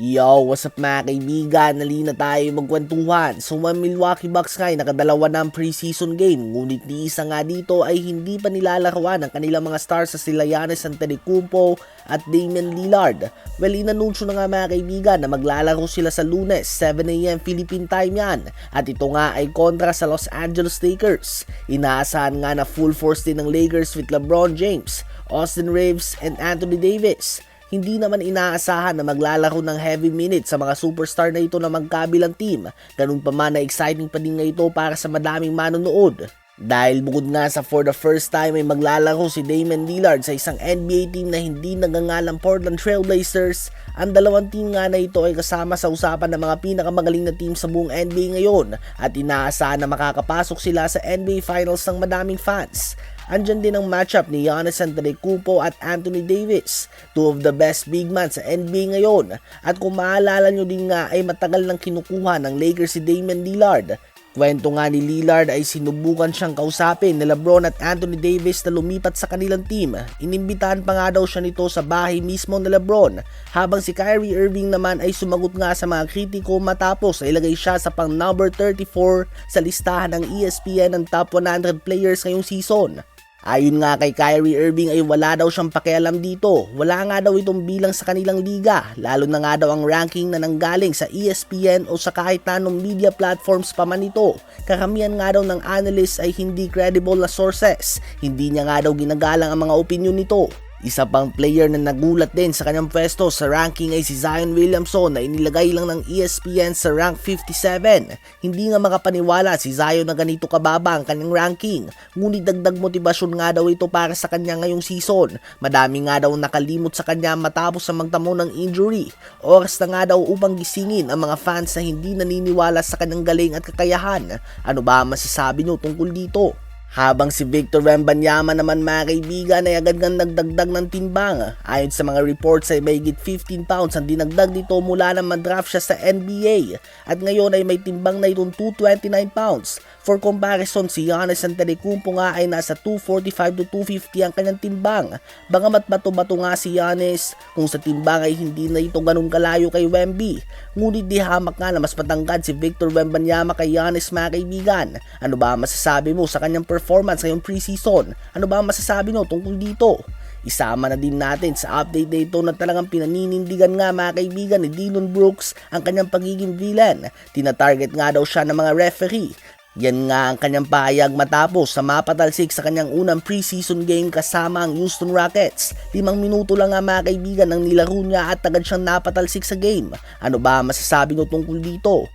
Yo, what's up mga kaibigan? Nali na tayo magkwentuhan. So mga Milwaukee Bucks nga ay nakadalawa ng preseason game, ngunit ni isa nga dito ay hindi pa nilalarawan ang kanilang mga stars sa sila Giannis Antetokounmpo at Damian Lillard. Well, inanunsyo na nga mga kaibigan na maglalaro sila sa Lunes, 7 AM Philippine time yan. At ito nga ay kontra sa Los Angeles Lakers. Inaasahan nga na full force din ng Lakers with LeBron James, Austin Reeves, and Anthony Davis. Hindi naman inaasahan na maglalaro ng heavy minutes sa mga superstar na ito na magkabilang team. Ganun pa man na exciting pa din nga ito para sa madaming manonood. Dahil bukod nga sa for the first time ay maglalaro si Damian Lillard sa isang NBA team na hindi nagangalang Portland Trail Blazers, ang dalawang team nga na ito ay kasama sa usapan ng mga pinakamagaling na team sa buong NBA ngayon at inaasahan na makakapasok sila sa NBA Finals ng madaming fans. Andyan din ang matchup ni Giannis Antetokounmpo at Anthony Davis, two of the best big men sa NBA ngayon. At kung maalala nyo din nga ay matagal nang kinukuha ng Lakers si Damian Lillard. Kwento nga ni Lillard ay sinubukan siyang kausapin ni LeBron at Anthony Davis na lumipat sa kanilang team. Inimbitahan pa nga daw siya nito sa bahay mismo ni LeBron, habang si Kyrie Irving naman ay sumagot nga sa mga kritiko matapos na ilagay siya sa pang number 34 sa listahan ng ESPN ng top 100 players ngayong season. Ayon nga kay Kyrie Irving ay wala daw siyang pakialam dito. Wala nga daw itong bilang sa kanilang liga, lalo na nga daw ang ranking na nanggaling sa ESPN o sa kahit na anong media platforms pa man ito. Karamihan nga daw ng analysts ay hindi credible na sources. Hindi niya nga daw ginagalang ang mga opinion nito. Isa pang player na nagulat din sa kanyang pwesto sa ranking ay si Zion Williamson na inilagay lang ng ESPN sa rank 57. Hindi nga makapaniwala si Zion na ganito kababa ang kanyang ranking, ngunit dagdag motibasyon nga daw ito para sa kanya ngayong season. Madami nga daw nakalimot sa kanya matapos sa magtamo ng injury. Oras na nga daw upang gisingin ang mga fans na hindi naniniwala sa kanyang galing at kakayahan. Ano ba ang masasabi nyo tungkol dito? Habang si Victor Wembanyama naman mga kaibigan ay agad nang nagdagdag ng timbang. Ayon sa mga reports ay mahigit 15 pounds ang dinagdag dito mula nang madraft siya sa NBA. At ngayon ay may timbang na itong 229 pounds. For comparison, si Giannis Antetokounmpo nga ay nasa 245 to 250 ang kanyang timbang. Bagamat bato-bato nga si Giannis, kung sa timbang ay hindi na ito ganun kalayo kay Wemby. Ngunit di hamak nga na mas matangkad si Victor Wembanyama kay Giannis mga kaibigan. Ano ba masasabi mo sa kanyang performance ngayong preseason? Ano ba masasabi mo tungkol dito? Isama na din natin sa update na ito na talagang pinaninindigan nga mga kaibigan ni Dillon Brooks ang kanyang pagiging villain. Tinatarget nga daw siya ng mga referee. Yan nga ang kanyang pahayag matapos sa mapatalsik sa kanyang unang preseason game kasama ang Houston Rockets. 5 minuto lang nga mga kaibigan ang nilaro niya at agad siyang napatalsik sa game. Ano ba masasabi nyo tungkol dito?